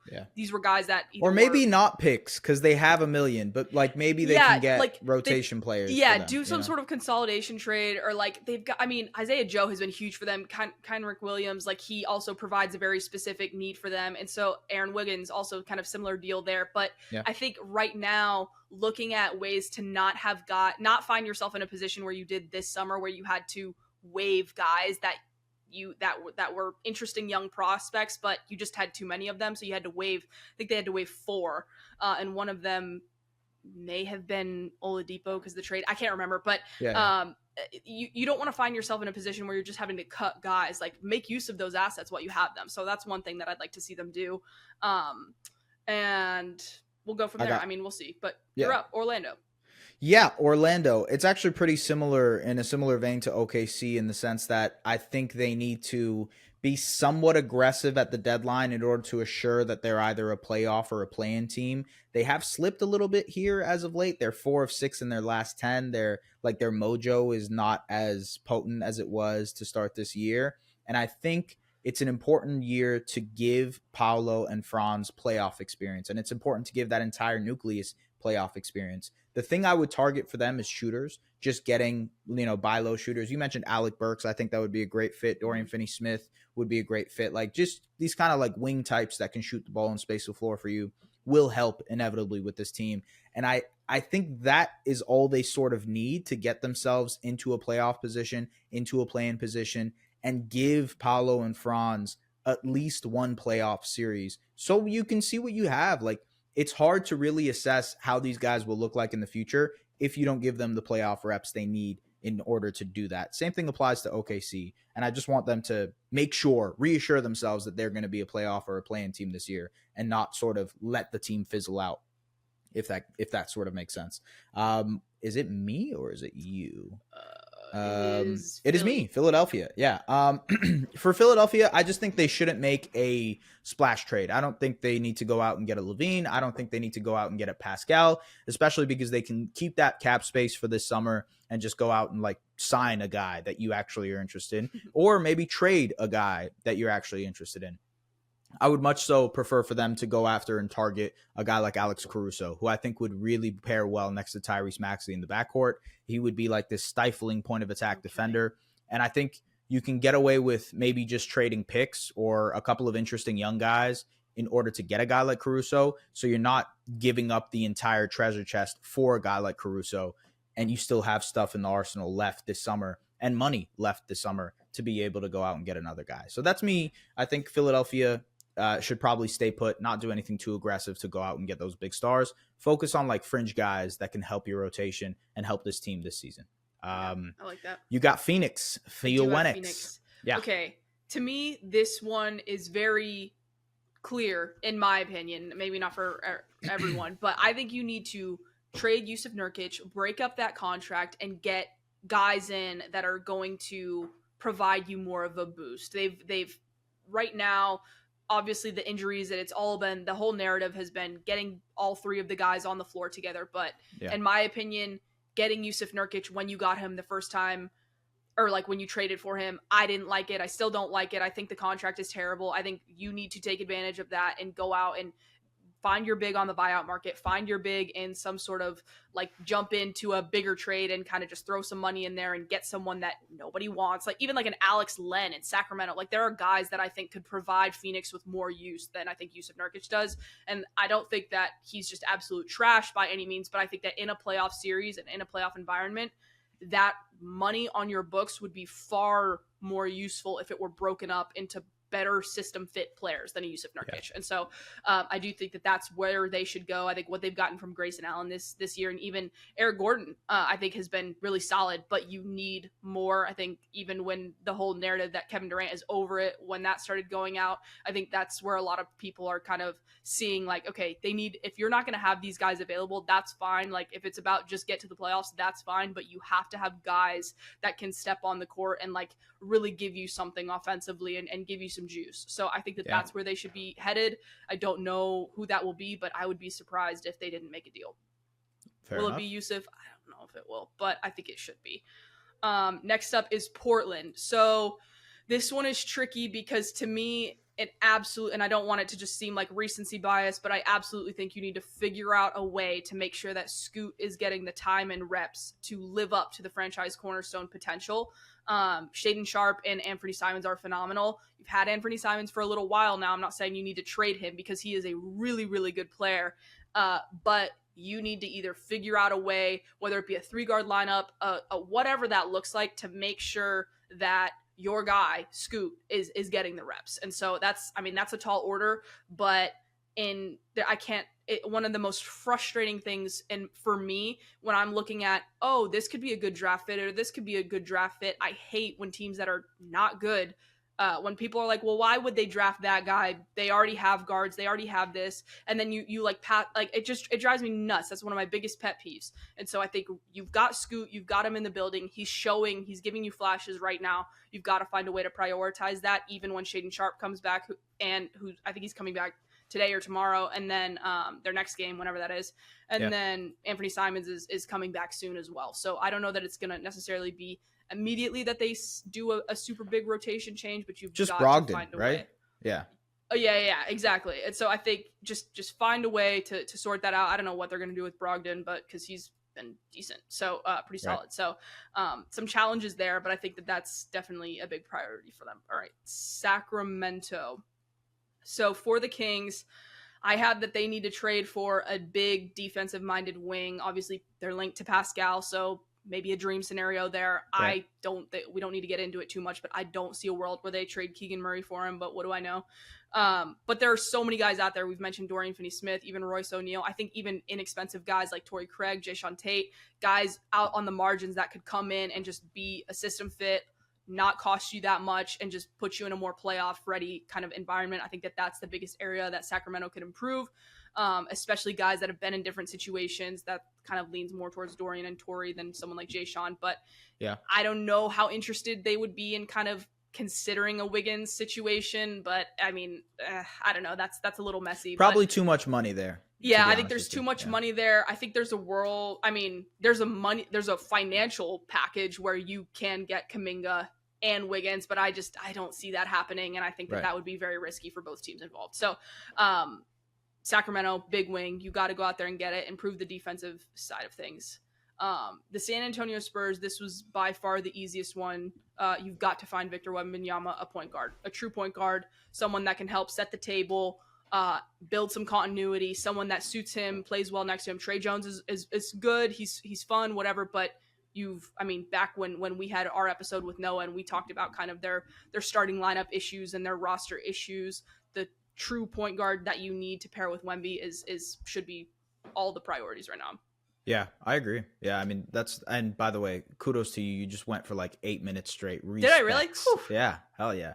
guys that or maybe not picks because they have a million, but like maybe they can get like rotation players. Yeah, them, do some sort of consolidation trade, or like they've got, I mean, Isaiah Joe has been huge for them. Kenrich Williams, like he also provides a very specific need for them. And so Aaron Wiggins also kind of similar deal there. But I think right now, looking at ways to not find yourself in a position where you did this summer where you had to waive guys that were interesting young prospects, but you just had too many of them, so you had to waive. I think they had to waive 4, and one of them may have been Oladipo because the trade. I can't remember, but you don't want to find yourself in a position where you're just having to cut guys. Like make use of those assets while you have them. So that's one thing that I'd like to see them do, and we'll go from there. I mean, we'll see, but you're up, Orlando. Yeah, Orlando. It's actually pretty similar, in a similar vein to OKC, in the sense that I think they need to be somewhat aggressive at the deadline in order to assure that they're either a playoff or a play-in team. They have slipped a little bit here as of late. They're 4 of 6 in their last 10. Their mojo is not as potent as it was to start this year. And I think it's an important year to give Paolo and Franz playoff experience. And it's important to give that entire nucleus playoff experience. The thing I would target for them is shooters, just getting, buy low shooters. You mentioned Alec Burks. I think that would be a great fit. Dorian Finney-Smith would be a great fit. Like just these kind of like wing types that can shoot the ball and space the floor for you will help inevitably with this team. And I think that is all they sort of need to get themselves into a playoff position, into a play-in position, and give Paolo and Franz at least one playoff series so you can see what you have. Like, it's hard to really assess how these guys will look like in the future if you don't give them the playoff reps they need in order to do that. Same thing applies to OKC. And I just want them to reassure themselves that they're going to be a playoff or a play-in team this year and not sort of let the team fizzle out, if that sort of makes sense. Is it me or is it you? It is me, Philadelphia. Yeah. For Philadelphia, I just think they shouldn't make a splash trade. I don't think they need to go out and get a Levine. I don't think they need to go out and get a Pascal, especially because they can keep that cap space for this summer and just go out and like sign a guy that you actually are interested in, or maybe trade a guy that you're actually interested in. I would much so prefer for them to go after and target a guy like Alex Caruso, who I think would really pair well next to Tyrese Maxey in the backcourt. He would be like this stifling point of attack defender. And I think you can get away with maybe just trading picks or a couple of interesting young guys in order to get a guy like Caruso. So you're not giving up the entire treasure chest for a guy like Caruso, and you still have stuff in the arsenal left this summer and money left this summer to be able to go out and get another guy. So that's me. I think Philadelphia should probably stay put, not do anything too aggressive to go out and get those big stars. Focus on like fringe guys that can help your rotation and help this team this season. I like that. You got Phoenix. Phoenix. Yeah. Okay. To me, this one is very clear, in my opinion. Maybe not for everyone, but I think you need to trade Yusuf Nurkic, break up that contract, and get guys in that are going to provide you more of a boost. They've right now, obviously the injuries, that it's all been, the whole narrative has been getting all three of the guys on the floor together. But in my opinion, getting Yusuf Nurkic when you got him the first time, or like when you traded for him, I didn't like it. I still don't like it. I think the contract is terrible. I think you need to take advantage of that and go out and find your big on the buyout market, find your big in some sort of like jump into a bigger trade and kind of just throw some money in there and get someone that nobody wants. Like even like an Alex Len in Sacramento. Like there are guys that I think could provide Phoenix with more use than I think Yusuf Nurkic does. And I don't think that he's just absolute trash by any means, but I think that in a playoff series and in a playoff environment, that money on your books would be far more useful if it were broken up into better system fit players than a Yusuf Nurkic. And so I do think that that's where they should go. I think what they've gotten from Grayson Allen this year, and even Eric Gordon, I think has been really solid, but you need more. I think even when the whole narrative that Kevin Durant is over it, when that started going out, I think that's where a lot of people are kind of seeing like, okay, they need, if you're not going to have these guys available, that's fine. Like if it's about just get to the playoffs, that's fine, but you have to have guys that can step on the court and like really give you something offensively and give you some juice. So I think that that's where they should be headed. I don't know who that will be, but I would be surprised if they didn't make a deal. Will it be Yusuf? I don't know if it will, but I think it should be. Next up is Portland. So this one is tricky because to me, and I don't want it to just seem like recency bias, but I absolutely think you need to figure out a way to make sure that Scoot is getting the time and reps to live up to the franchise cornerstone potential. Shaedon Sharpe and Anthony Simons are phenomenal. You've had Anthony Simons for a little while now. I'm not saying you need to trade him because he is a really, really good player. But you need to either figure out a way, whether it be a 3-guard lineup, whatever that looks like, to make sure that your guy, Scoot, is getting the reps. And so that's a tall order, but one of the most frustrating things, and for me, when I'm looking at, oh, this could be a good draft fit or this could be a good draft fit, I hate when teams that are not good, when people are like, well, why would they draft that guy? They already have guards. They already have this. And then you like pat, like it drives me nuts. That's one of my biggest pet peeves. And so I think you've got Scoot, you've got him in the building. He's giving you flashes right now. You've got to find a way to prioritize that, even when Shaedon Sharpe comes back, who I think he's coming back today or tomorrow, and then their next game, whenever that is. And then Anthony Simons is coming back soon as well. So I don't know that it's going to necessarily be immediately that they do a super big rotation change, but you've just got Brogdon, to find a right? way. Yeah. Oh, yeah, exactly. And so I think just find a way to sort that out. I don't know what they're going to do with Brogdon, but because he's been decent, so pretty solid. Right. So some challenges there, but I think that's definitely a big priority for them. All right, Sacramento. So for the Kings, I have that they need to trade for a big defensive-minded wing. Obviously, they're linked to Pascal, so maybe a dream scenario there. Right. We don't need to get into it too much, but I don't see a world where they trade Keegan Murray for him, but what do I know? But there are so many guys out there. We've mentioned Dorian Finney-Smith, even Royce O'Neal. I think even inexpensive guys like Torrey Craig, Jayshawn Tate, guys out on the margins that could come in and just be a system fit, not cost you that much, and just put you in a more playoff ready kind of environment. I think that that's the biggest area that Sacramento could improve, especially guys that have been in different situations. That kind of leans more towards Dorian and Torrey than someone like Jayshawn. But yeah, I don't know how interested they would be in kind of considering a Wiggins situation, but I mean, I don't know. That's a little messy. Probably too much money there. Yeah, I think there's too much money there. I think there's a world. I mean, there's a financial package where you can get Kuminga and Wiggins, but I don't see that happening, and I think that would be very risky for both teams involved. So, Sacramento, big wing, you got to go out there and get it, improve the defensive side of things. The San Antonio Spurs, this was by far the easiest one. You've got to find Victor Wembanyama a point guard, a true point guard, someone that can help set the table, build some continuity, someone that suits him, plays well next to him. Trey Jones is good. He's fun, whatever. But back when we had our episode with Noah and we talked about kind of their starting lineup issues and their roster issues, the true point guard that you need to pair with Wemby should be all the priorities right now. Yeah, I agree. Yeah, I mean, and by the way, kudos to you. You just went for like 8 minutes straight. Did I really? Whew. Yeah, hell yeah.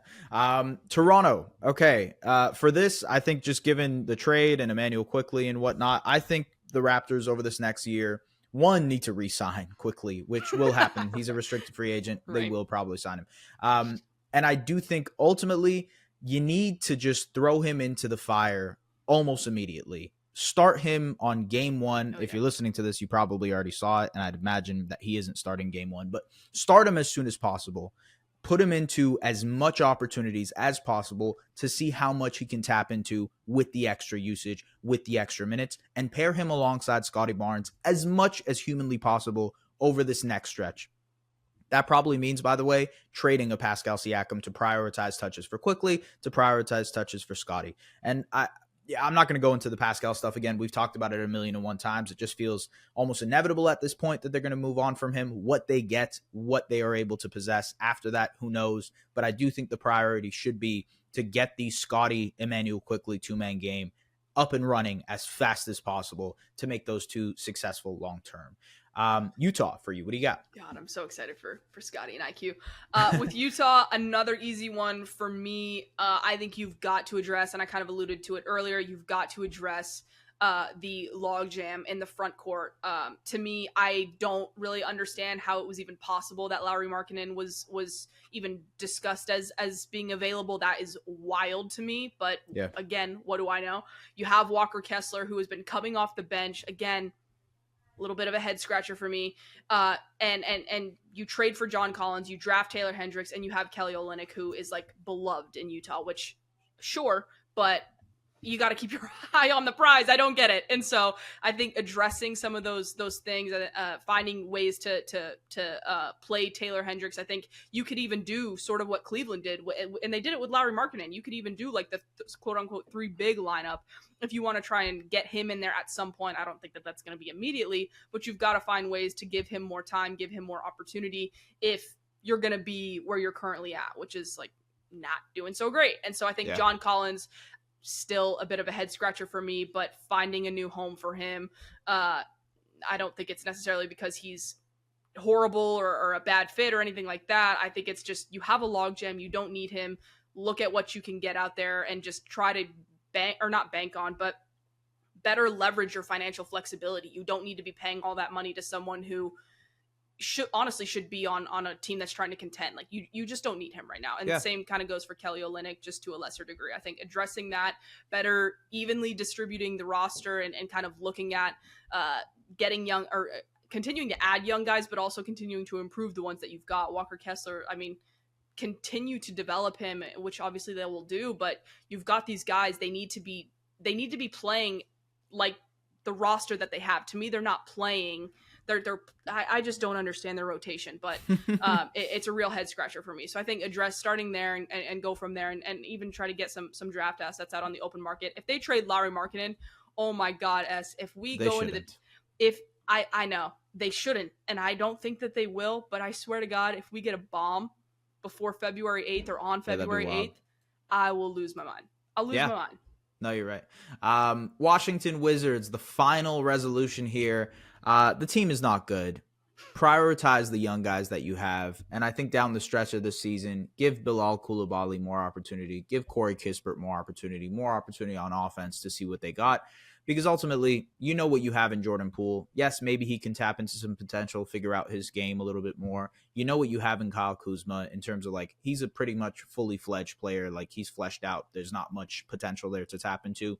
Toronto. Okay. For this, I think just given the trade and Emmanuel Quickley and whatnot, I think the Raptors over this next year, need to re-sign Quickley, which will happen. He's a restricted free agent. Right. They will probably sign him. And I do think ultimately you need to just throw him into the fire almost immediately. Start him on game one. If you're listening to this, you probably already saw it, and I'd imagine that he isn't starting game one, but start him as soon as possible. Put him into as much opportunities as possible to see how much he can tap into with the extra usage, with the extra minutes, and pair him alongside Scotty Barnes as much as humanly possible over this next stretch. That probably means, by the way, trading a Pascal Siakam to prioritize touches for Quickley, to prioritize touches for Scotty. And I'm not going to go into the Pascal stuff again. We've talked about it 1,000,001 times. It just feels almost inevitable at this point that they're going to move on from him. What they get, what they are able to possess after that, who knows? But I do think the priority should be to get the Scotty Emmanuel Quickley two-man game up and running as fast as possible to make those two successful long-term. Utah, for you, what do you got? God, I'm so excited for Scotty and IQ. With Utah, another easy one for me. I think you've got to address, and I kind of alluded to it earlier, you've got to address the logjam in the front court. To me, I don't really understand how it was even possible that Lauri Markkanen was even discussed as being available. That is wild to me. But again, what do I know? You have Walker Kessler, who has been coming off the bench. Again, a little bit of a head scratcher for me. And you trade for John Collins, you draft Taylor Hendricks, and you have Kelly Olynyk, who is like beloved in Utah, which sure, but you got to keep your eye on the prize. I don't get it. And so I think addressing some of those things, finding ways to play Taylor Hendricks. I think you could even do sort of what Cleveland did, and they did it with Lauri Markkanen. You could even do like the quote unquote 3 big lineup if you want to try and get him in there at some point. I don't think that that's going to be immediately, but you've got to find ways to give him more time, give him more opportunity if you're going to be where you're currently at, which is like not doing so great. And so I think John Collins, still a bit of a head scratcher for me, but finding a new home for him. I don't think it's necessarily because he's horrible or a bad fit or anything like that. I think it's just, you have a logjam. You don't need him. Look at what you can get out there and just try to not bank on, but better leverage your financial flexibility. You don't need to be paying all that money to someone who should be on a team that's trying to contend. Like you just don't need him right now. And the same kind of goes for Kelly Olynyk, just to a lesser degree. I think addressing that better, evenly distributing the roster and kind of looking at getting young or continuing to add young guys, but also continuing to improve the ones that you've got. Walker Kessler, I mean, continue to develop him, which obviously they will do, but you've got these guys, they need to be playing like the roster that they have. To me, they're not playing. I just don't understand their rotation, but it's a real head scratcher for me. So I think address starting there and go from there and even try to get some draft assets out on the open market. If they trade Lauri Markkanen, oh my God, if I know they shouldn't, and I don't think that they will, but I swear to God, if we get a bomb before February 8th or on February 8th, I will lose my mind. I'll lose my mind. No, you're right. Washington Wizards, the final resolution here. The team is not good. Prioritize the young guys that you have. And I think down the stretch of this season, give Bilal Coulibaly more opportunity. Give Corey Kispert more opportunity on offense to see what they got. Because ultimately, you know what you have in Jordan Poole. Yes, maybe he can tap into some potential, figure out his game a little bit more. You know what you have in Kyle Kuzma in terms of like, he's a pretty much fully fledged player. Like he's fleshed out. There's not much potential there to tap into.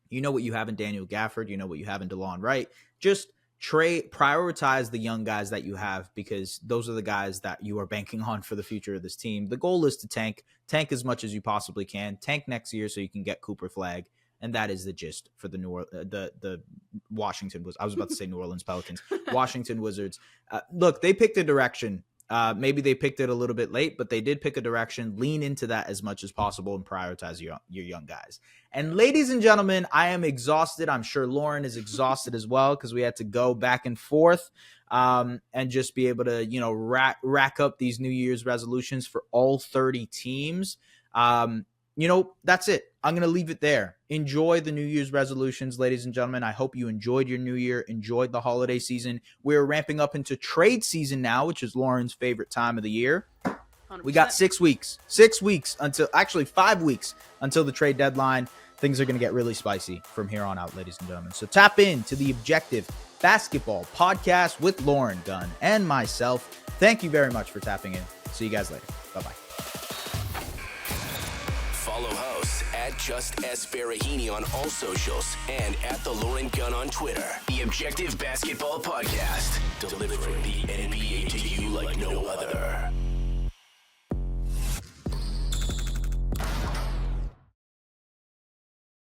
You know what you have in Daniel Gafford. You know what you have in DeLon Wright. Just prioritize the young guys that you have, because those are the guys that you are banking on for the future of this team. The goal is to tank as much as you possibly can. Tank next year so you can get Cooper Flagg. And that is the gist for the Washington was. I was about to say New Orleans Pelicans, Washington Wizards. Look, they picked a direction. Maybe they picked it a little bit late, but they did pick a direction. Lean into that as much as possible and prioritize your young guys. And ladies and gentlemen, I am exhausted. I'm sure Lauren is exhausted as well, because we had to go back and forth and just be able to, rack up these New Year's resolutions for all 30 teams. That's it. I'm going to leave it there. Enjoy the New Year's resolutions, ladies and gentlemen. I hope you enjoyed your new year, enjoyed the holiday season. We're ramping up into trade season now, which is Lauren's favorite time of the year. 100%. We got 6 weeks, 5 weeks until the trade deadline. Things are going to get really spicy from here on out, ladies and gentlemen. So tap in to the Objective Basketball Podcast with Lauren Gunn and myself. Thank you very much for tapping in. See you guys later. Bye-bye. Follow hosts at Just S. Barahini on all socials and at The Lauren Gunn on Twitter. The Objective Basketball Podcast, delivering the NBA to you like no other.